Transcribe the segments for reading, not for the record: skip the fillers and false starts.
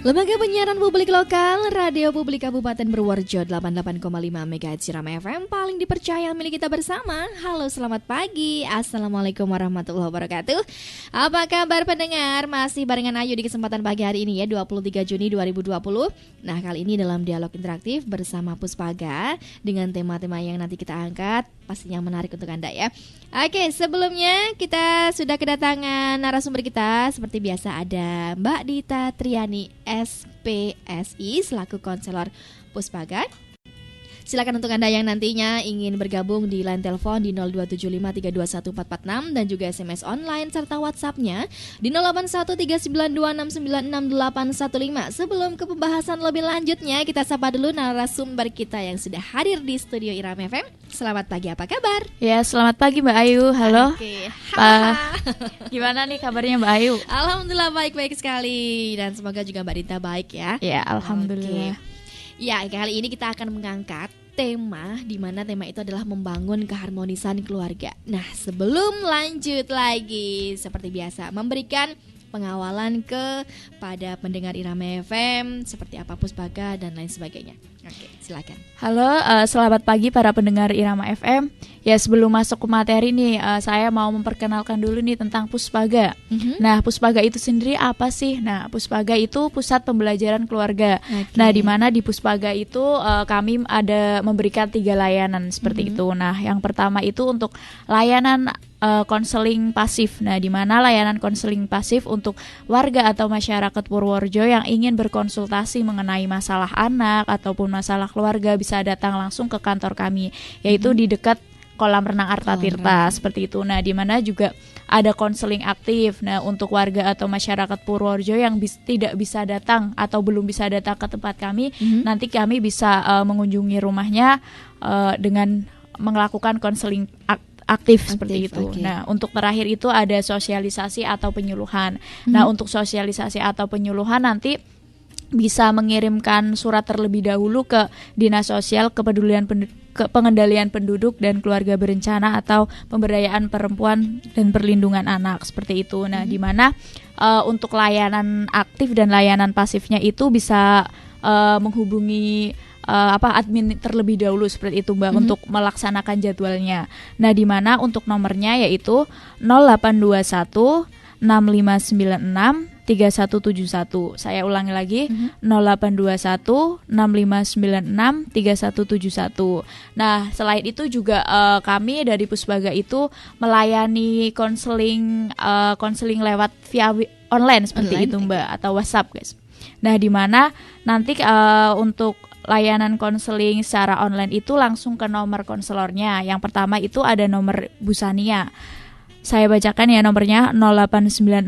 Lembaga Penyiaran Publik Lokal Radio Publik Kabupaten Purworejo 88,5 MHz Irama FM paling dipercaya milik kita bersama. Halo, selamat pagi. Assalamualaikum warahmatullahi wabarakatuh. Apa kabar pendengar? Masih barengan Ayu di kesempatan pagi hari ini ya, 23 Juni 2020. Nah, kali ini dalam dialog interaktif bersama Puspaga dengan tema-tema yang nanti kita angkat pastinya menarik untuk Anda ya. Oke, sebelumnya kita sudah kedatangan narasumber kita. Seperti biasa ada Mbak Dita Triani SPSI selaku konselor Puspaga. Silakan untuk Anda yang nantinya ingin bergabung di line telepon di 02753214446 dan juga SMS online serta WhatsApp-nya di 081392696815. Sebelum ke pembahasan lebih lanjutnya, kita sapa dulu narasumber kita yang sudah hadir di studio Irama FM. Selamat pagi, apa kabar? Ya, selamat pagi Mbak Ayu. Halo. Oke. Gimana nih kabarnya Mbak Ayu? Alhamdulillah baik-baik sekali dan semoga juga Mbak Dita baik ya. Ya, alhamdulillah. Ya, kali ini kita akan mengangkat tema di mana tema itu adalah membangun keharmonisan keluarga. Nah, sebelum lanjut lagi, seperti biasa memberikan pengawalan kepada pendengar Irama FM seperti apa Puspaga dan lain sebagainya. Oke, silakan. Halo, selamat pagi para pendengar Irama FM. Ya, sebelum masuk ke materi nih, saya mau memperkenalkan dulu nih tentang Puspaga. Nah, Puspaga itu sendiri apa sih? Nah, Puspaga itu pusat pembelajaran keluarga. Nah, di mana di Puspaga itu kami ada memberikan 3 layanan seperti itu. Nah, yang pertama itu untuk layanan konseling pasif. Nah, di mana layanan konseling pasif untuk warga atau masyarakat Purworejo yang ingin berkonsultasi mengenai masalah anak ataupun masalah keluarga bisa datang langsung ke kantor kami, yaitu di dekat kolam renang Arta Tirta seperti itu. Nah, di mana juga ada konseling aktif. Nah, untuk warga atau masyarakat Purworejo yang tidak bisa datang atau belum bisa datang ke tempat kami, nanti kami bisa mengunjungi rumahnya dengan melakukan konseling aktif seperti itu. Okay. Nah, untuk terakhir itu ada sosialisasi atau penyuluhan. Nah, untuk sosialisasi atau penyuluhan nanti bisa mengirimkan surat terlebih dahulu ke Dinas Sosial Pengendalian Penduduk dan Keluarga Berencana atau Pemberdayaan Perempuan dan Perlindungan Anak seperti itu. Nah, di mana untuk layanan aktif dan layanan pasifnya itu bisa menghubungi admin terlebih dahulu seperti itu Mbak untuk melaksanakan jadwalnya. Nah, di mana untuk nomornya yaitu 0821 6596 3171. Saya ulangi lagi 0821 6596 3171. Nah, selain itu juga kami dari Puspaga itu melayani konseling lewat via online seperti itu Mbak atau WhatsApp guys. Nah, di mana nanti untuk layanan konseling secara online itu langsung ke nomor konselornya. Yang pertama itu ada nomor Bu Sania. Saya bacakan ya nomornya 0896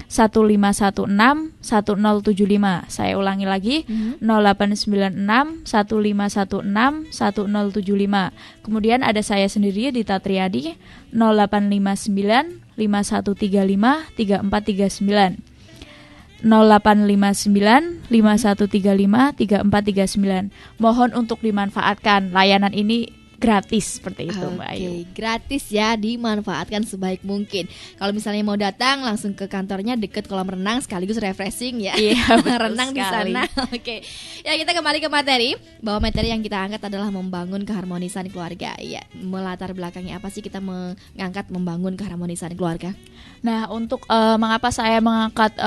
1516 1075. Saya ulangi lagi 0896 1516 1075. Kemudian ada saya sendiri Dita Triadi 0859 5135 3439. 0859 5135 3439. Mohon untuk dimanfaatkan. Layanan ini gratis seperti itu Mbak Ayu. Gratis ya, dimanfaatkan sebaik mungkin. Kalau misalnya mau datang langsung ke kantornya dekat kolam renang sekaligus refreshing ya. Iya, renang di sana. Oke. Ya, kita kembali ke materi. Bahwa materi yang kita angkat adalah membangun keharmonisan keluarga. Ya, melatar belakangnya apa sih kita mengangkat membangun keharmonisan keluarga? Nah, untuk mengapa saya mengangkat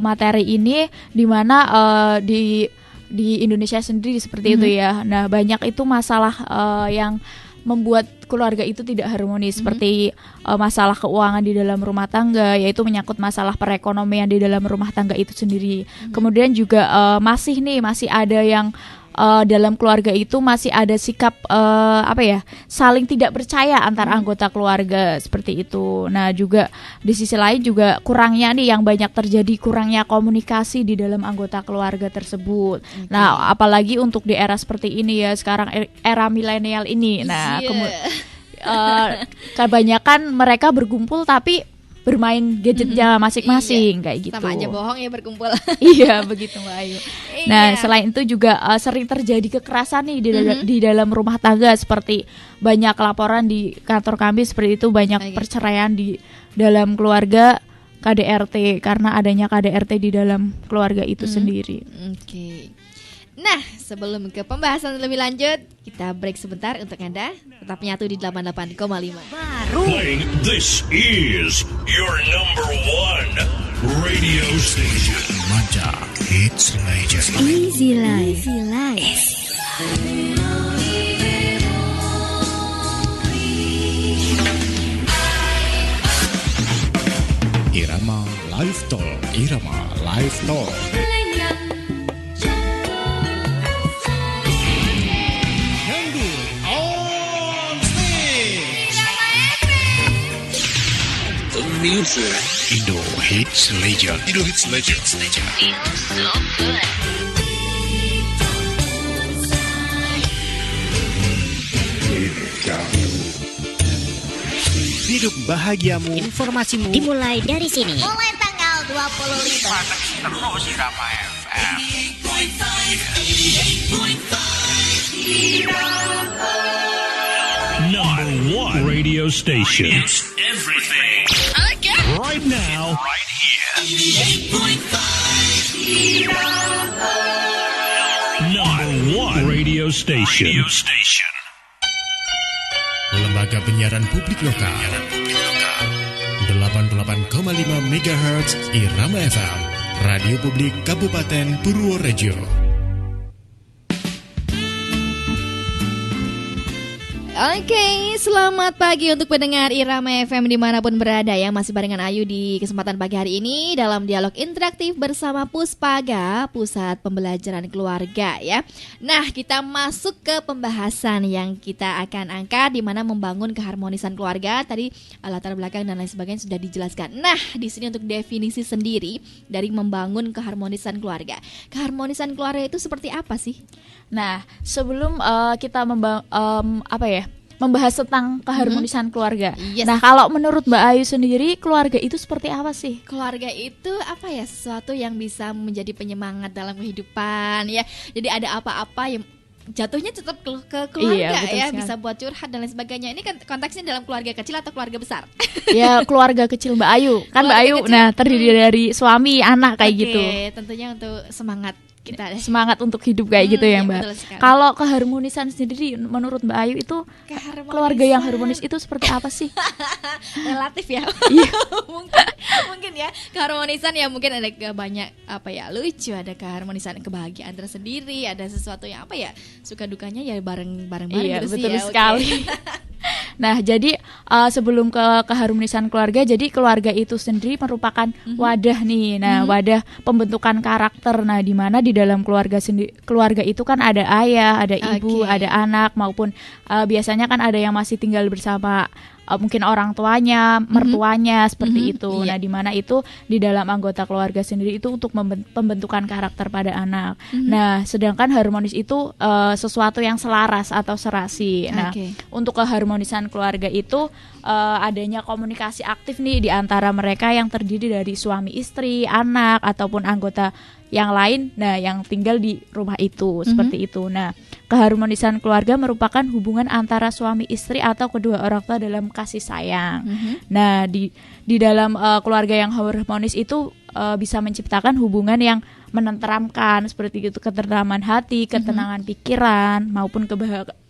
materi ini di mana di Indonesia sendiri seperti itu ya. Nah, banyak itu masalah yang membuat keluarga itu tidak harmonis seperti masalah keuangan di dalam rumah tangga, yaitu menyangkut masalah perekonomian di dalam rumah tangga itu sendiri. Kemudian juga masih ada yang dalam keluarga itu masih ada sikap saling tidak percaya antar anggota keluarga seperti itu. Nah, juga di sisi lain juga kurangnya nih yang banyak terjadi kurangnya komunikasi di dalam anggota keluarga tersebut. Nah, apalagi untuk di era seperti ini ya sekarang era milenial ini. Nah, kebanyakan mereka berkumpul tapi bermain gadgetnya masing-masing kayak gitu. Sama aja bohong ya berkumpul. Iya, begitu Mbak Ayu. Nah, selain itu juga sering terjadi kekerasan nih di dalam rumah tangga, seperti banyak laporan di kantor kami seperti itu, banyak perceraian di dalam keluarga KDRT karena adanya KDRT di dalam keluarga itu sendiri. Oke. Nah, sebelum ke pembahasan lebih lanjut, kita break sebentar untuk Anda. Tetap nyatu di 88,5. Playing this is your number one radio station. Manja Hits Legend. Easy Life. Irama Live Talk. Irama Live Talk. Nganggur on stage. The music. Indo Hits Legend. Indo Hits Legend. Hidup bahagiamu. Informasimu dimulai dari sini. Mulai tanggal 25. Terus Irama FM. Number one radio station. It's everything. Okay. Right now. Right here. Number one radio station. Lembaga penyiaran publik lokal. 88,5 MHz Irama FM. Radio Publik Kabupaten Purworejo. Oke, selamat pagi untuk pendengar Irama FM dimanapun berada ya. Masih barengan Ayu di kesempatan pagi hari ini dalam dialog interaktif bersama Puspaga, Pusat Pembelajaran Keluarga ya. Nah, kita masuk ke pembahasan yang kita akan angkat, di mana membangun keharmonisan keluarga. Tadi latar belakang dan lain sebagainya sudah dijelaskan. Nah, di sini untuk definisi sendiri dari membangun keharmonisan keluarga. Keharmonisan keluarga itu seperti apa sih? Nah, sebelum kita membahas tentang keharmonisan keluarga. Yes. Nah, kalau menurut Mbak Ayu sendiri, keluarga itu seperti apa sih? Keluarga itu apa ya? Sesuatu yang bisa menjadi penyemangat dalam kehidupan ya. Jadi ada apa-apa yang jatuhnya tetap ke keluarga ya, sekali. bisa buat curhat dan lain sebagainya. Ini kan konteksnya dalam keluarga kecil atau keluarga besar? Ya, keluarga kecil Mbak Ayu. Kan Mbak Keluarga Ayu, kecil. nah terdiri dari suami, anak kayak gitu. Oke, tentunya untuk semangat kita deh. Semangat untuk hidup kayak gitu ya, Iya, Mbak. betul sekali. Kalau keharmonisan sendiri menurut Mbak Ayu itu Keharmonisan. keluarga yang harmonis itu seperti apa sih? Relatif ya. Iya. mungkin ya keharmonisan ya, mungkin ada banyak apa ya, lucu, ada keharmonisan kebahagiaan tersendiri, ada sesuatu yang apa ya, suka dukanya ya bareng Iya, gitu sih betul ya. sekali. Nah, jadi sebelum ke keharmonisan keluarga, jadi keluarga itu sendiri merupakan wadah nih. Nah, wadah pembentukan karakter. Nah, di mana di dalam keluarga itu kan ada ayah, ada ibu, Oke. ada anak, maupun biasanya kan ada yang masih tinggal bersama mungkin orang tuanya, mertuanya seperti itu. Iya. Nah, di mana itu di dalam anggota keluarga sendiri itu untuk pembentukan karakter pada anak. Nah, sedangkan harmonis itu sesuatu yang selaras atau serasi. Nah, Oke. untuk keharmonisan keluarga itu adanya komunikasi aktif nih di antara mereka yang terdiri dari suami istri, anak ataupun anggota yang lain, nah yang tinggal di rumah itu seperti itu. Nah, keharmonisan keluarga merupakan hubungan antara suami istri atau kedua orang tua dalam kasih sayang. Nah, di dalam keluarga yang harmonis itu bisa menciptakan hubungan yang menenteramkan seperti itu, ketentraman hati, ketenangan pikiran maupun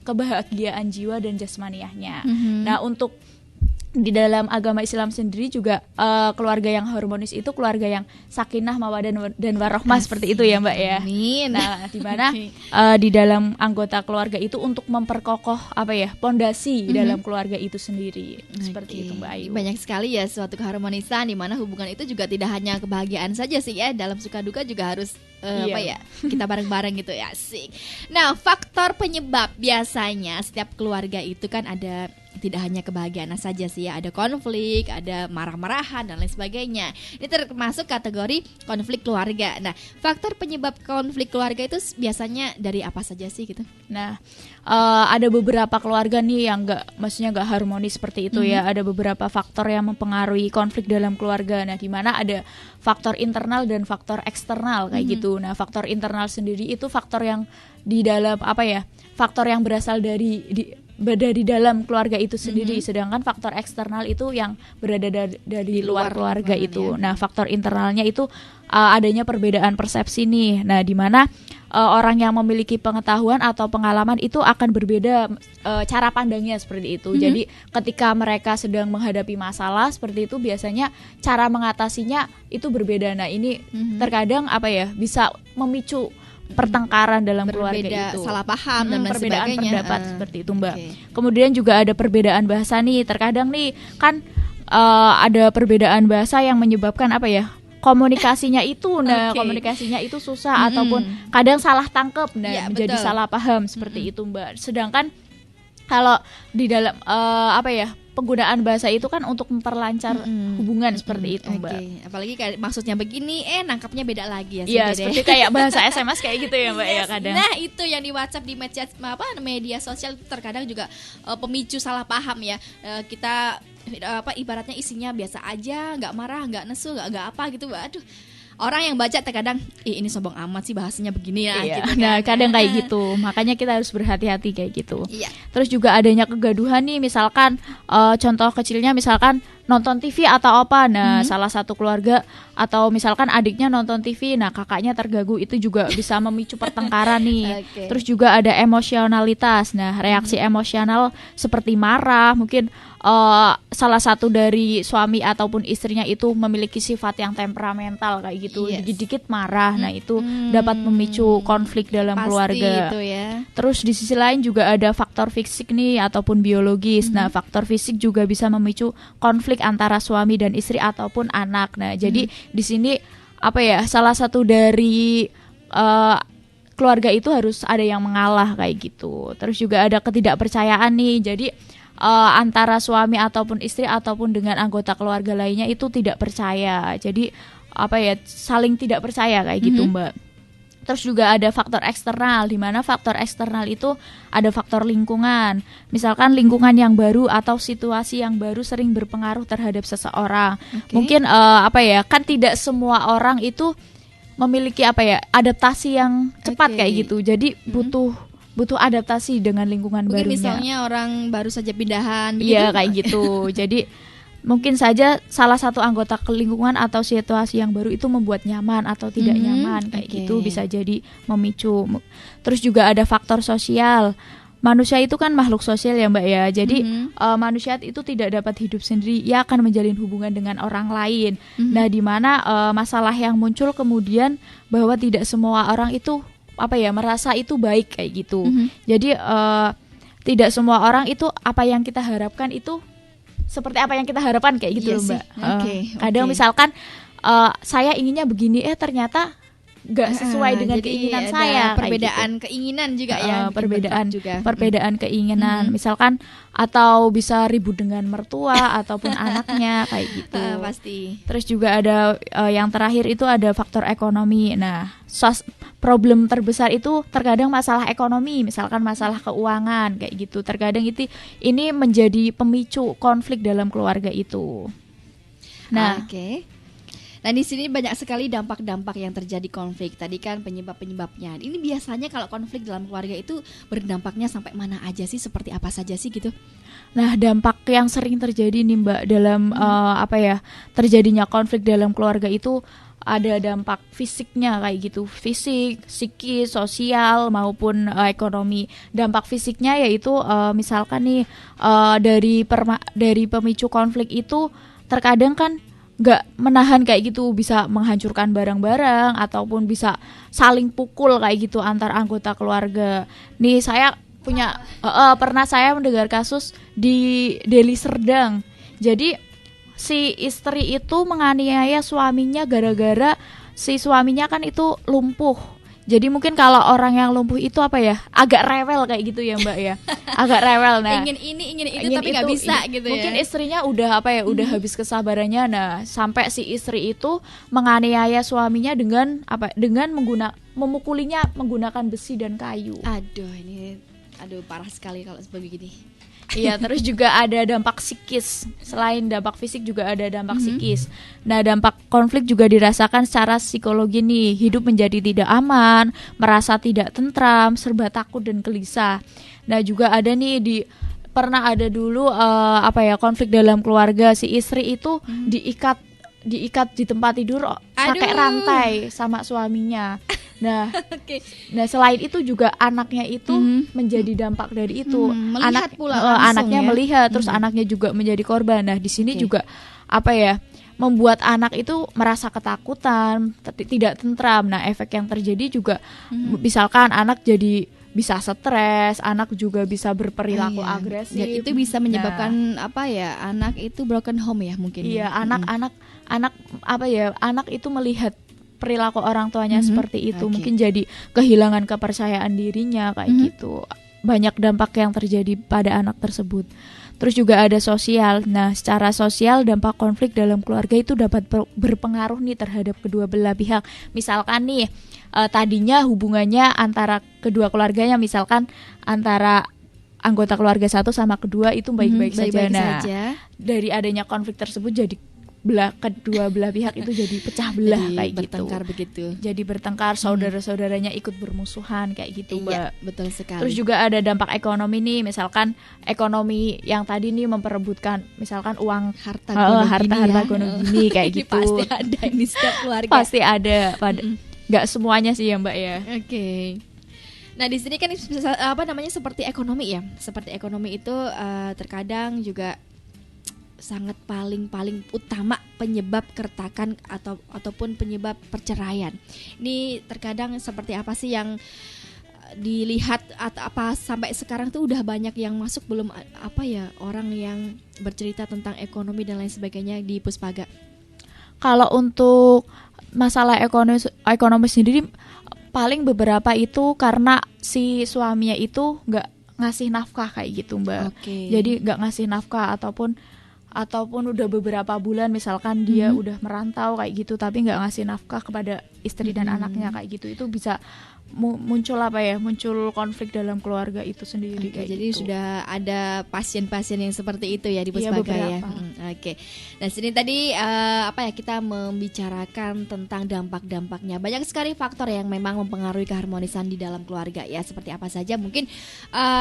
kebahagiaan jiwa dan jasmaniahnya. Nah, untuk di dalam agama Islam sendiri juga keluarga yang harmonis itu keluarga yang sakinah, mawaddah dan warohmah seperti itu ya, Mbak ya. Amin. Nah, di mana Oke. di dalam anggota keluarga itu untuk memperkokoh pondasi dalam keluarga itu sendiri. Seperti Oke. itu, Mbak Ayu. Banyak sekali ya suatu keharmonisan di mana hubungan itu juga tidak hanya kebahagiaan saja sih ya, dalam suka duka juga harus Iya. kita bareng-bareng gitu ya, asik. Nah, faktor penyebab biasanya setiap keluarga itu kan ada, tidak hanya kebahagiaan saja sih ya, ada konflik, ada marah-marahan dan lain sebagainya. Ini termasuk kategori konflik keluarga. Nah, faktor penyebab konflik keluarga itu biasanya dari apa saja sih gitu? Nah, ada beberapa keluarga nih yang maksudnya nggak harmonis seperti itu ya. Ada beberapa faktor yang mempengaruhi konflik dalam keluarga. Nah, di mana ada faktor internal dan faktor eksternal kayak gitu. Nah, faktor internal sendiri itu faktor yang di dalam faktor yang berasal dari dari dalam keluarga itu sendiri, sedangkan faktor eksternal itu yang berada dari luar keluarga itu. Nah, faktor internalnya itu adanya perbedaan persepsi nih. Nah, di mana orang yang memiliki pengetahuan atau pengalaman itu akan berbeda cara pandangnya seperti itu. Jadi ketika mereka sedang menghadapi masalah seperti itu, biasanya cara mengatasinya itu berbeda. Nah, ini terkadang bisa memicu pertengkaran dalam keluarga itu, salah paham dan lain perbedaan sebagainya. pendapat seperti itu, Mbak. Kemudian juga ada perbedaan bahasa nih. Terkadang nih kan ada perbedaan bahasa yang menyebabkan komunikasinya itu, komunikasinya itu susah ataupun kadang salah tangkap, menjadi salah paham seperti itu, Mbak. Sedangkan kalau di dalam penggunaan bahasa itu kan untuk memperlancar hubungan seperti itu, Mbak. Apalagi kayak maksudnya begini, nangkapnya beda lagi ya. Iya, seperti kayak bahasa SMS kayak gitu ya, Mbak, ya kadang. Nah, itu yang di WhatsApp, di media sosial terkadang juga pemicu salah paham ya. Kita ibaratnya isinya biasa aja, nggak marah, nggak nesu, nggak apa gitu, Mbak. Aduh. Orang yang baca terkadang ini sombong amat sih bahasanya begini ya. Iya. Gitu kan. Nah, kadang kayak gitu. Makanya kita harus berhati-hati kayak gitu. Iya. Terus juga adanya kegaduhan nih, misalkan contoh kecilnya misalkan nonton TV atau apa. Nah, salah satu keluarga atau misalkan adiknya nonton TV, nah kakaknya terganggu, itu juga bisa memicu pertengkaran nih. Terus juga ada emosionalitas. Nah, reaksi emosional seperti marah, mungkin salah satu dari suami ataupun istrinya itu memiliki sifat yang temperamental kayak gitu, dikit-dikit marah. Nah, itu dapat memicu konflik dalam keluarga. Itu ya. Terus di sisi lain juga ada faktor fisik nih ataupun biologis. Nah, faktor fisik juga bisa memicu konflik antara suami dan istri ataupun anak. Nah, jadi di sini salah satu dari keluarga itu harus ada yang mengalah kayak gitu. Terus juga ada ketidakpercayaan nih. Jadi antara suami ataupun istri ataupun dengan anggota keluarga lainnya itu tidak percaya. Jadi saling tidak percaya kayak gitu, Mbak. Terus juga ada faktor eksternal, di mana faktor eksternal itu ada faktor lingkungan. Misalkan lingkungan yang baru atau situasi yang baru sering berpengaruh terhadap seseorang. Mungkin kan tidak semua orang itu memiliki adaptasi yang cepat kayak gitu. Jadi butuh adaptasi dengan lingkungan mungkin barunya. Misalnya orang baru saja pindahan. Iya, kayak gitu. Jadi mungkin saja salah satu anggota lingkungan atau situasi yang baru itu membuat nyaman atau tidak nyaman kayak gitu, bisa jadi memicu. Terus juga ada faktor sosial. Manusia itu kan makhluk sosial ya, Mbak ya. Jadi manusia itu tidak dapat hidup sendiri, ia akan menjalin hubungan dengan orang lain. Nah, di mana masalah yang muncul kemudian bahwa tidak semua orang itu merasa itu baik kayak gitu. Jadi tidak semua orang itu apa yang kita harapkan itu seperti apa yang kita harapkan kayak gitu, Mbak. Kadang misalkan saya inginnya begini, ternyata nggak sesuai dengan keinginan saya. Perbedaan gitu. Keinginan juga ya. Perbedaan keinginan, misalkan atau bisa ribut dengan mertua ataupun anaknya kayak gitu. Pasti. Terus juga ada yang terakhir itu ada faktor ekonomi. Nah, problem terbesar itu terkadang masalah ekonomi, misalkan masalah keuangan kayak gitu. Terkadang ini menjadi pemicu konflik dalam keluarga itu. Nah, Nah, di sini banyak sekali dampak-dampak yang terjadi konflik. Tadi kan penyebab-penyebabnya. Ini biasanya kalau konflik dalam keluarga itu berdampaknya sampai mana aja sih? Seperti apa saja sih gitu? Nah, dampak yang sering terjadi nih, Mbak, dalam terjadinya konflik dalam keluarga itu ada dampak fisiknya kayak gitu, fisik, psikis, sosial maupun ekonomi. Dampak fisiknya yaitu misalkan nih dari pemicu konflik itu terkadang kan nggak menahan kayak gitu, bisa menghancurkan barang-barang ataupun bisa saling pukul kayak gitu antar anggota keluarga. Nih saya pernah saya mendengar kasus di Deli Serdang. Jadi si istri itu menganiaya suaminya gara-gara si suaminya kan itu lumpuh. Jadi mungkin kalau orang yang lumpuh itu agak rewel kayak gitu ya, Mbak ya. Agak rewel. Nah, ingin itu tapi nggak bisa gitu ya. Mungkin istrinya udah udah habis kesabarannya. Nah, sampai si istri itu menganiaya suaminya dengan memukulinya menggunakan besi dan kayu. Aduh parah sekali kalau seperti gini. Iya, terus juga ada dampak psikis. Selain dampak fisik juga ada dampak psikis. Nah, dampak konflik juga dirasakan secara psikologi nih. Hidup menjadi tidak aman, merasa tidak tentram, serba takut dan gelisah. Nah, juga ada nih pernah ada dulu konflik dalam keluarga, si istri itu diikat di tempat tidur pakai rantai sama suaminya. Nah, nah selain itu juga anaknya itu menjadi dampak dari itu. Melihat pula anaknya ya? Melihat, terus anaknya juga menjadi korban. Nah, di sini juga membuat anak itu merasa ketakutan, tidak tentram. Nah, efek yang terjadi juga misalkan anak jadi bisa stres, anak juga bisa berperilaku agresif. Dan itu bisa menyebabkan anak itu broken home ya mungkin. Iya, anak itu melihat perilaku orang tuanya seperti itu, mungkin jadi kehilangan kepercayaan dirinya kayak gitu. Banyak dampak yang terjadi pada anak tersebut. Terus juga ada sosial. Nah, secara sosial dampak konflik dalam keluarga itu dapat berpengaruh nih terhadap kedua belah pihak. Misalkan nih, tadinya hubungannya antara kedua keluarganya, misalkan antara anggota keluarga satu sama kedua itu baik-baik saja. Nah, dari adanya konflik tersebut jadi kedua belah pihak itu jadi pecah belah kayak bertengkar gitu. Begitu. Jadi bertengkar, saudara-saudaranya ikut bermusuhan kayak gitu, Mbak. Iya, betul sekali. Terus juga ada dampak ekonomi nih, misalkan ekonomi yang tadi nih memperebutkan misalkan uang harta gono gini kayak gitu. Pasti ada di setiap keluarga. Pasti ada, nggak semuanya sih ya, Mbak ya. Oke. Nah, di sini kan seperti ekonomi ya. Seperti ekonomi itu terkadang juga sangat paling utama penyebab keretakan ataupun penyebab perceraian. Ini terkadang seperti apa sih yang dilihat atau apa sampai sekarang tuh udah banyak yang masuk belum orang yang bercerita tentang ekonomi dan lain sebagainya di Puspaga? Kalau untuk masalah ekonomi sendiri paling beberapa itu karena si suaminya itu nggak ngasih nafkah kayak gitu, Mbak. Jadi nggak ngasih nafkah ataupun udah beberapa bulan misalkan dia udah merantau kayak gitu tapi nggak ngasih nafkah kepada istri dan anaknya kayak gitu, itu bisa muncul konflik dalam keluarga itu sendiri. Jadi gitu. Sudah ada pasien-pasien yang seperti itu ya di Puspaga ya. Oke. Nah, sini tadi kita membicarakan tentang dampak-dampaknya. Banyak sekali faktor yang memang mempengaruhi keharmonisan di dalam keluarga ya. Seperti apa saja mungkin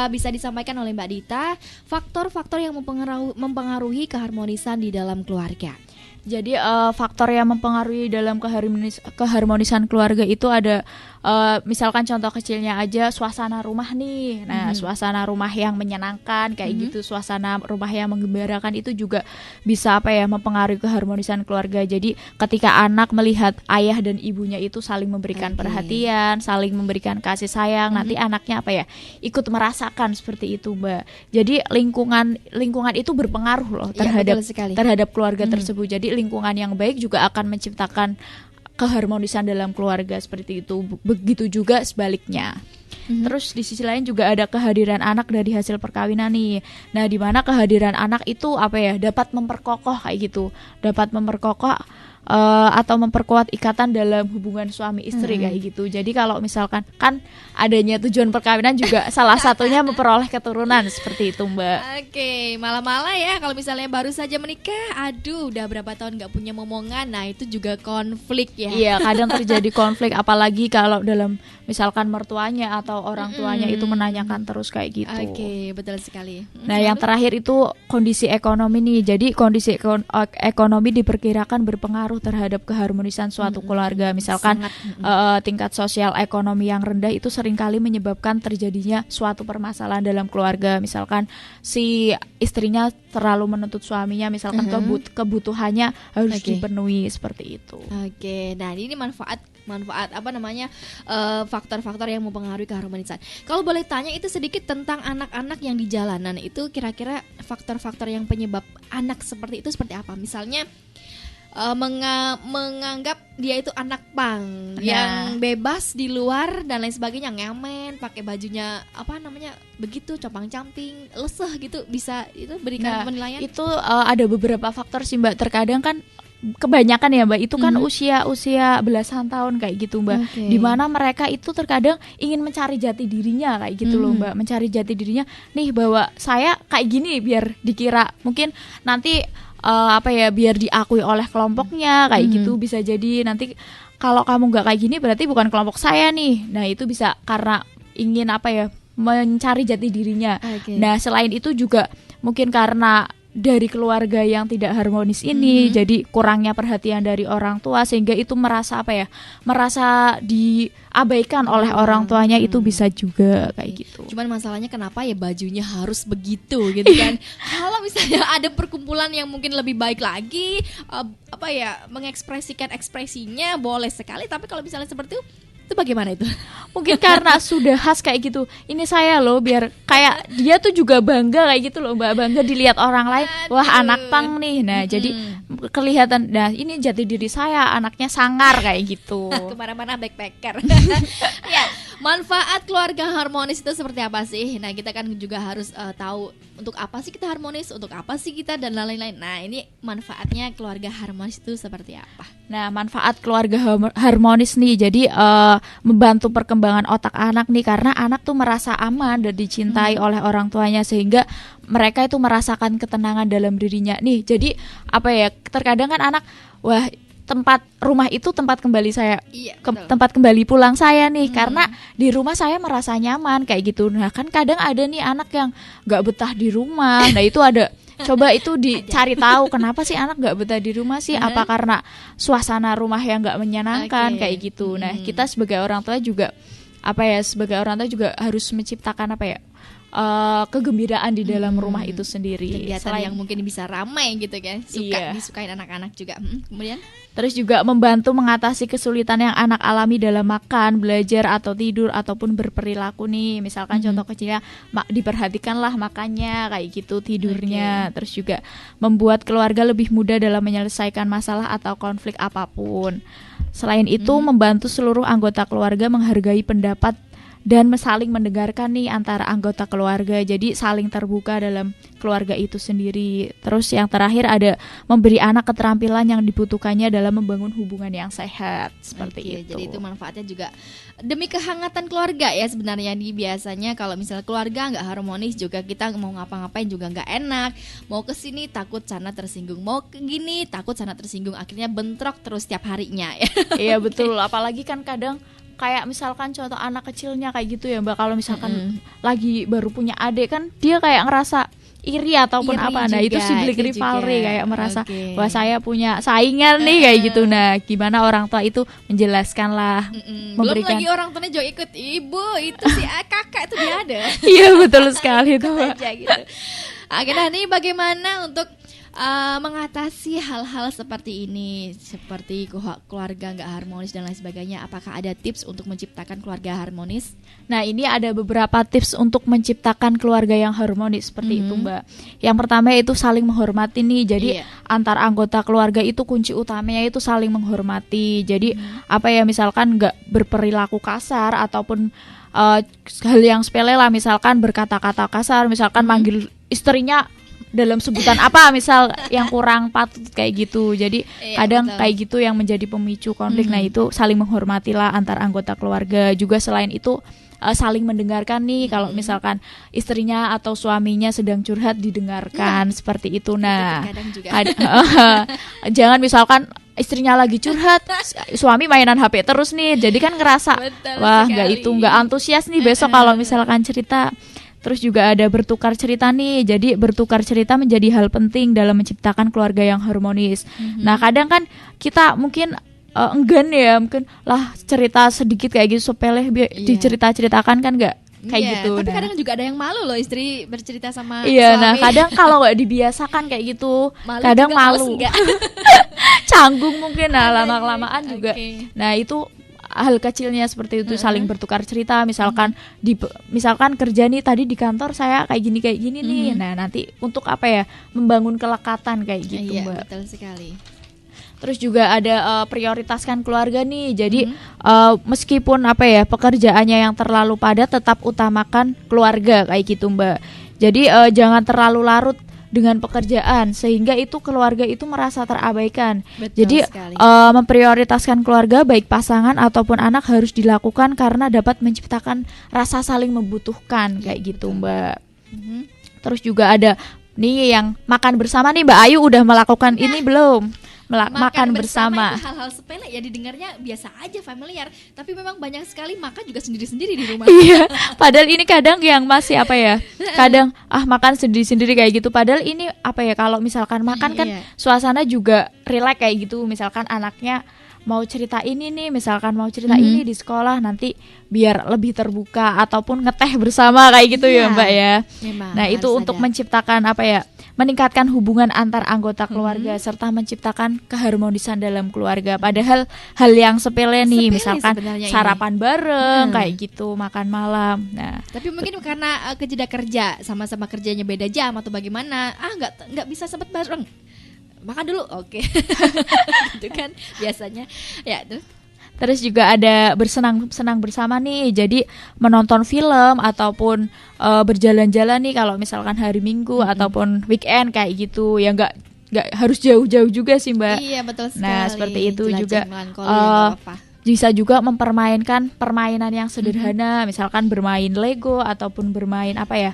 bisa disampaikan oleh Mbak Dita, faktor-faktor yang mempengaruhi keharmonisan di dalam keluarga. Jadi faktor yang mempengaruhi dalam keharmonisan keluarga itu ada misalkan contoh kecilnya aja suasana rumah nih. Nah, suasana rumah yang menyenangkan kayak gitu, suasana rumah yang menggembirakan itu juga bisa mempengaruhi keharmonisan keluarga. Jadi ketika anak melihat ayah dan ibunya itu saling memberikan perhatian, saling memberikan kasih sayang, nanti anaknya ikut merasakan seperti itu, Mbak. Jadi lingkungan itu berpengaruh loh terhadap keluarga tersebut. Jadi lingkungan yang baik juga akan menciptakan keharmonisan dalam keluarga seperti itu. Begitu juga sebaliknya. Terus di sisi lain juga ada kehadiran anak dari hasil perkawinan nih. Nah, di mana kehadiran anak itu dapat memperkokoh kayak gitu. Dapat memperkokoh atau memperkuat ikatan dalam hubungan suami istri kayak gitu. Jadi kalau misalkan kan adanya tujuan perkawinan juga salah satunya memperoleh keturunan seperti itu, Mbak. Oke, malah-malah ya kalau misalnya baru saja menikah, aduh udah berapa tahun nggak punya momongan, nah itu juga konflik ya. Iya, kadang terjadi konflik apalagi kalau dalam misalkan mertuanya atau orang tuanya itu menanyakan terus kayak gitu. Oke, betul sekali. Nah, yang terakhir itu kondisi ekonomi nih. Jadi kondisi ekonomi diperkirakan berpengaruh terhadap keharmonisan suatu keluarga. Misalkan tingkat sosial ekonomi yang rendah itu seringkali menyebabkan terjadinya suatu permasalahan dalam keluarga. Misalkan si istrinya terlalu menuntut suaminya, misalkan kebutuhannya harus dipenuhi seperti itu. Oke, nah ini manfaat faktor-faktor yang mempengaruhi keharmonisan. Kalau boleh tanya itu sedikit tentang anak-anak yang di jalanan, itu kira-kira faktor-faktor yang penyebab anak seperti itu seperti apa? Misalnya menganggap dia itu anak pang yang bebas di luar dan lain sebagainya, ngamen, pakai bajunya begitu compang-camping, leseh gitu, bisa itu berikan penilaian? Itu ada beberapa faktor sih, Mbak. Terkadang kan kebanyakan ya, Mbak, itu kan usia belasan tahun kayak gitu, Mbak. Dimana mereka itu terkadang ingin mencari jati dirinya kayak gitu loh, Mbak. Mencari jati dirinya nih, bahwa saya kayak gini biar dikira mungkin nanti biar diakui oleh kelompoknya kayak gitu. Bisa jadi nanti kalau kamu nggak kayak gini berarti bukan kelompok saya nih. Nah, itu bisa karena ingin mencari jati dirinya. Oke. Nah, selain itu juga mungkin karena dari keluarga yang tidak harmonis ini, jadi kurangnya perhatian dari orang tua sehingga itu merasa merasa diabaikan oleh orang tuanya, itu bisa juga kayak gitu. Cuman masalahnya kenapa ya bajunya harus begitu gitu kan? Kalau misalnya ada perkumpulan yang mungkin lebih baik lagi, mengekspresikan ekspresinya boleh sekali. Tapi kalau misalnya seperti itu bagaimana itu? Mungkin karena sudah khas kayak gitu. Ini saya loh, biar kayak dia tuh juga bangga kayak gitu loh, Mbak, bangga dilihat orang lain. Wah, anak pang nih. Nah, jadi kelihatan, nah ini jati diri saya, anaknya sangar kayak gitu. Kemana-mana backpacker. Ya, manfaat keluarga harmonis itu seperti apa sih? Nah, kita kan juga harus tahu untuk apa sih kita harmonis, untuk apa sih kita dan lain-lain. Nah, ini manfaatnya keluarga harmonis itu seperti apa? Nah, manfaat keluarga harmonis nih, jadi membantu perkembangan otak anak nih, karena anak tuh merasa aman dan dicintai oleh orang tuanya, sehingga mereka itu merasakan ketenangan dalam dirinya nih. Jadi terkadang kan anak, wah, tempat rumah itu tempat kembali saya, tempat kembali pulang saya nih, karena di rumah saya merasa nyaman kayak gitu. Nah, kan kadang ada nih anak yang nggak betah di rumah. Nah, itu ada, coba itu dicari tahu kenapa sih anak nggak betah di rumah sih? Apa karena suasana rumah yang nggak menyenangkan kayak gitu. Nah, kita sebagai orang tua juga harus menciptakan kegembiraan di dalam rumah itu sendiri. Kegiatan yang mungkin bisa ramai gitu kan, disukain anak-anak juga. Kemudian terus juga membantu mengatasi kesulitan yang anak alami dalam makan, belajar, atau tidur, ataupun berperilaku nih. Misalkan contoh kecilnya, diperhatikanlah makannya kayak gitu, tidurnya. Terus juga membuat keluarga lebih mudah dalam menyelesaikan masalah atau konflik apapun. Selain itu, membantu seluruh anggota keluarga menghargai pendapat dan saling mendengarkan nih antara anggota keluarga, jadi saling terbuka dalam keluarga itu sendiri. Terus yang terakhir ada memberi anak keterampilan yang dibutuhkannya dalam membangun hubungan yang sehat, seperti itu. Jadi itu manfaatnya juga demi kehangatan keluarga ya sebenarnya nih. Biasanya kalau misalnya keluarga nggak harmonis juga, kita mau ngapa-ngapain juga nggak enak, mau kesini takut sana tersinggung, mau ke gini takut sana tersinggung, akhirnya bentrok terus tiap harinya ya. Iya betul, apalagi kan kadang kayak misalkan contoh anak kecilnya kayak gitu ya Mbak, kalau misalkan lagi baru punya adik kan, dia kayak ngerasa iri ataupun apa. Nah, itu sibling rivalry, kayak merasa wah saya punya saingan nih kayak gitu. Nah, gimana orang tua itu menjelaskan lah, memberikan. Belum lagi orang tuanya juga ikut, ibu itu si kakak itu dia ada. Iya betul sekali itu Mbak. Gitu. Akhirnya nih bagaimana untuk mengatasi hal-hal seperti ini, seperti keluarga nggak harmonis dan lain sebagainya? Apakah ada tips untuk menciptakan keluarga harmonis? Nah, ini ada beberapa tips untuk menciptakan keluarga yang harmonis seperti itu Mbak. Yang pertama itu saling menghormati nih. Jadi antar anggota keluarga itu kunci utamanya itu saling menghormati. Jadi misalkan nggak berperilaku kasar ataupun hal yang sepele lah, misalkan berkata-kata kasar, misalkan manggil istrinya dalam sebutan apa misal yang kurang patut kayak gitu. Jadi kadang kayak gitu yang menjadi pemicu konflik. Nah, itu saling menghormatilah antar anggota keluarga. Juga selain itu saling mendengarkan nih, kalau misalkan istrinya atau suaminya sedang curhat, didengarkan seperti itu. Nah, jangan misalkan istrinya lagi curhat, suami mainan HP terus nih, jadi kan ngerasa wah nggak antusias nih besok kalau misalkan cerita. Terus juga ada bertukar cerita nih. Jadi bertukar cerita menjadi hal penting dalam menciptakan keluarga yang harmonis. Nah, kadang kan kita mungkin enggan ya, mungkin lah cerita sedikit kayak gitu sepele dicerita-ceritakan kan nggak kayak gitu. Tapi kadang juga ada yang malu loh istri bercerita sama suami. Nah kadang kalau nggak dibiasakan kayak gitu, kadang malu. Canggung mungkin. Nah, lama-kelamaan juga. Nah, itu hal kecilnya seperti itu, saling bertukar cerita. Misalkan misalkan kerja nih, tadi di kantor saya kayak gini nih. Nah, nanti untuk membangun kelekatan kayak gitu Mbak. Betul sekali. Terus juga ada prioritaskan keluarga nih. Jadi meskipun pekerjaannya yang terlalu padat, tetap utamakan keluarga kayak gitu Mbak. Jadi jangan terlalu larut dengan pekerjaan sehingga itu keluarga itu merasa terabaikan. Betul. Jadi memprioritaskan keluarga baik pasangan ataupun anak harus dilakukan karena dapat menciptakan rasa saling membutuhkan kayak gitu Mbak. Terus juga ada nih yang makan bersama nih Mbak Ayu, udah melakukan ini belum? makan bersama. Itu hal-hal sepele ya, didengarnya biasa aja, familiar, tapi memang banyak sekali makan juga sendiri-sendiri di rumah. Iya, padahal ini kadang yang masih apa ya, kadang makan sendiri-sendiri kayak gitu, padahal ini apa ya, kalau misalkan makan kan suasana juga rileks kayak gitu. Misalkan anaknya mau cerita ini nih, misalkan mau cerita ini di sekolah, nanti biar lebih terbuka, ataupun ngeteh bersama kayak gitu ya Mbak ya. Memang Nah itu untuk menciptakan apa ya, meningkatkan hubungan antar anggota keluarga, serta menciptakan keharmonisan dalam keluarga. Padahal hal yang sepele nih, misalkan sarapan bareng kayak gitu, makan malam. Nah tapi mungkin karena kejeda kerja, sama-sama kerjanya beda jam atau bagaimana, nggak bisa sempat bareng, makan dulu, oke. Gitu kan biasanya ya tuh. Terus juga ada bersenang bersama nih, jadi menonton film ataupun berjalan-jalan nih kalau misalkan hari Minggu ataupun weekend kayak gitu ya, nggak harus jauh-jauh juga sih Mbak. Iya betul sekali. Nah seperti itu juga apa-apa. bisa juga mempermainkan permainan yang sederhana, misalkan bermain Lego ataupun bermain apa ya,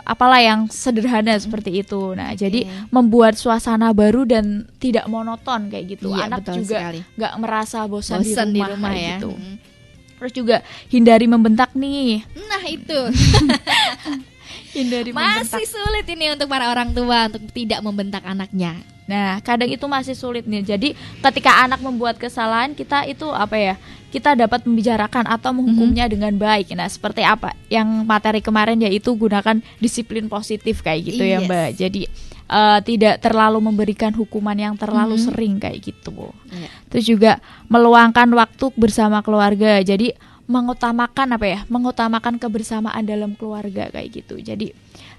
apalah yang sederhana seperti itu. Nah jadi membuat suasana baru dan tidak monoton kayak gitu. Iya, anak juga nggak merasa bosan di rumah ya gitu. Terus juga hindari membentak nih. Nah itu Hindari membentak. masih sulit ini untuk para orang tua untuk tidak membentak anaknya. Nah, kadang itu masih sulit nih. Jadi, ketika anak membuat kesalahan, kita itu apa ya? Kita dapat membicarakan atau menghukumnya dengan baik. Nah, seperti apa? Yang materi kemarin yaitu gunakan disiplin positif kayak gitu ya, Mbak. Jadi, tidak terlalu memberikan hukuman yang terlalu sering kayak gitu. Terus juga meluangkan waktu bersama keluarga. Jadi, mengutamakan apa ya? Mengutamakan kebersamaan dalam keluarga kayak gitu. Jadi,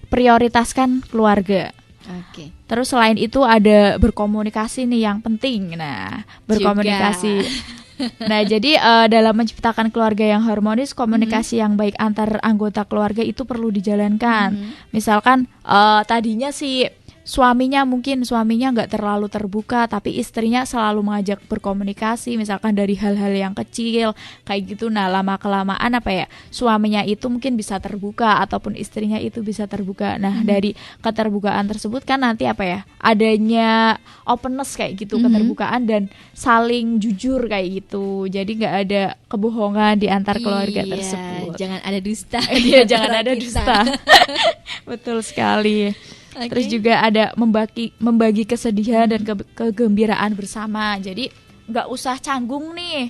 prioritaskan keluarga. Oke. Terus selain itu ada berkomunikasi nih yang penting. Nah, berkomunikasi. Nah, jadi dalam menciptakan keluarga yang harmonis, komunikasi yang baik antar anggota keluarga itu perlu dijalankan. Misalkan tadinya sih suaminya nggak terlalu terbuka, tapi istrinya selalu mengajak berkomunikasi, misalkan dari hal-hal yang kecil kayak gitu. Nah lama kelamaan apa ya, suaminya itu mungkin bisa terbuka ataupun istrinya itu bisa terbuka. Nah dari keterbukaan tersebut kan nanti apa ya, adanya openness kayak gitu, keterbukaan dan saling jujur kayak gitu. Jadi nggak ada kebohongan di antar keluarga tersebut. Jangan ada dusta. Iya, jangan ada dusta. Betul sekali. Okay. Terus juga ada membagi kesedihan dan kegembiraan bersama. Jadi nggak usah canggung nih,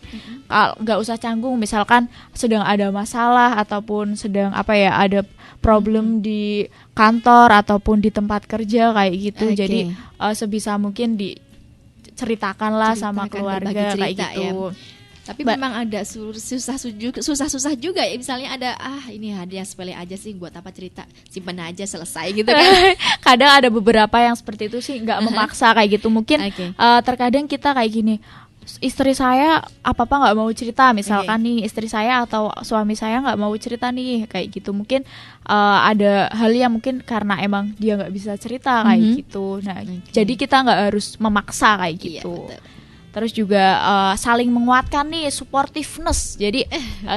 nggak usah canggung. Misalkan sedang ada masalah ataupun sedang apa ya, ada problem di kantor ataupun di tempat kerja kayak gitu. Jadi sebisa mungkin diceritakanlah sama keluarga kayak gitu. Ya. Tapi memang ada susah-susah juga ya. Misalnya ada ini hadiah sepele aja sih, buat apa cerita, simpan aja selesai gitu kan. Kadang ada beberapa yang seperti itu sih, nggak memaksa kayak gitu. Mungkin terkadang kita kayak gini, istri saya apa-apa nggak mau cerita, misalkan nih istri saya atau suami saya nggak mau cerita nih kayak gitu. Mungkin ada hal yang mungkin karena emang dia nggak bisa cerita kayak gitu. Nah jadi kita nggak harus memaksa kayak gitu. Iya, terus juga saling menguatkan nih, supportiveness. Jadi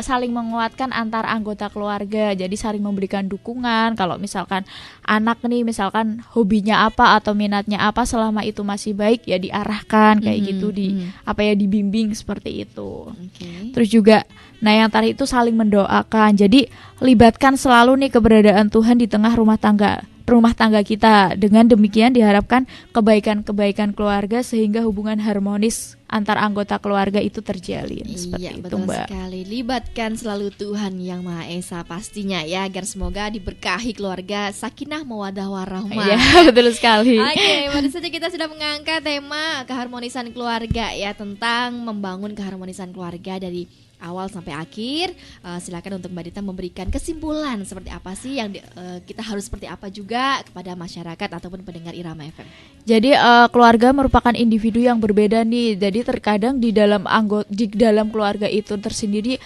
saling menguatkan antar anggota keluarga. Jadi saling memberikan dukungan. Kalau misalkan anak nih, misalkan hobinya apa atau minatnya apa, selama itu masih baik ya diarahkan kayak gitu, dibimbing seperti itu. Terus juga yang tadi itu saling mendoakan. Jadi libatkan selalu nih keberadaan Tuhan di tengah rumah tangga kita. Dengan demikian diharapkan kebaikan-kebaikan keluarga sehingga hubungan harmonis antar anggota keluarga itu terjalin. Seperti itu, Mbak. Sekali. Libatkan selalu Tuhan Yang Maha Esa pastinya ya, agar semoga diberkahi keluarga, sakinah mawaddah warahmah. Iya, betul sekali. Oke, baru saja kita sudah mengangkat tema keharmonisan keluarga ya, tentang membangun keharmonisan keluarga dari awal sampai akhir. Silakan untuk Mbak Dita memberikan kesimpulan seperti apa sih yang kita harus seperti apa juga kepada masyarakat ataupun pendengar Irama FM. Jadi keluarga merupakan individu yang berbeda nih. Jadi terkadang di dalam keluarga itu tersendiri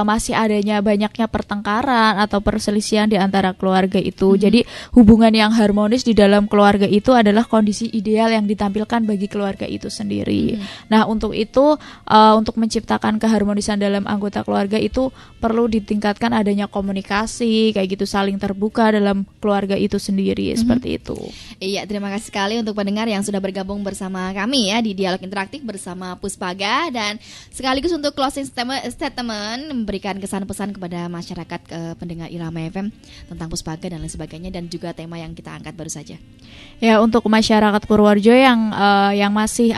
masih adanya banyaknya pertengkaran atau perselisihan di antara keluarga itu. Jadi hubungan yang harmonis di dalam keluarga itu adalah kondisi ideal yang ditampilkan bagi keluarga itu sendiri. Nah untuk itu untuk menciptakan keharmonisan dalam anggota keluarga itu perlu ditingkatkan adanya komunikasi kayak gitu, saling terbuka dalam keluarga itu sendiri seperti itu. Iya, terima kasih sekali untuk pendengar yang sudah bergabung bersama kami ya di Dialog Interaktif bersama Puspaga, dan sekaligus untuk closing statement memberikan kesan-pesan kepada masyarakat pendengar Irama FM tentang Puspaga dan lain sebagainya, dan juga tema yang kita angkat baru saja. Ya, untuk masyarakat Purworejo yang masih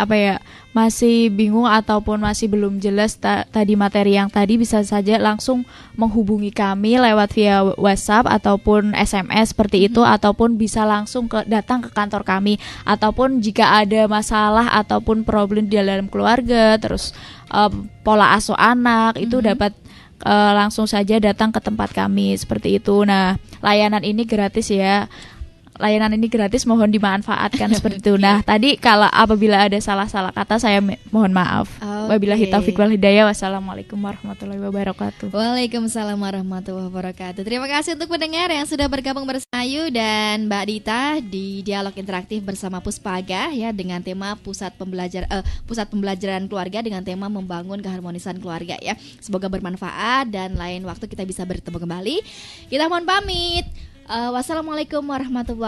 masih bingung ataupun masih belum jelas tadi materi yang tadi, bisa saja langsung menghubungi kami lewat via WhatsApp ataupun SMS seperti itu, ataupun bisa langsung datang ke kantor kami, ataupun jika ada masalah ataupun problem di dalam keluarga, terus pola asuh anak itu dapat langsung saja datang ke tempat kami seperti itu. Nah, layanan ini gratis ya. Layanan ini gratis, mohon dimanfaatkan seperti itu. Nah, tadi kalau apabila ada salah-salah kata saya mohon maaf. Wabillahi taufiq wal hidayah. Wassalamualaikum warahmatullahi wabarakatuh. Waalaikumsalam warahmatullahi wabarakatuh. Terima kasih untuk pendengar yang sudah bergabung bersama Ayu dan Mbak Dita di Dialog Interaktif bersama Puspaga ya, dengan tema pusat pembelajaran keluarga dengan tema membangun keharmonisan keluarga ya. Semoga bermanfaat dan lain waktu kita bisa bertemu kembali. Kita mohon pamit. Wassalamualaikum warahmatullahi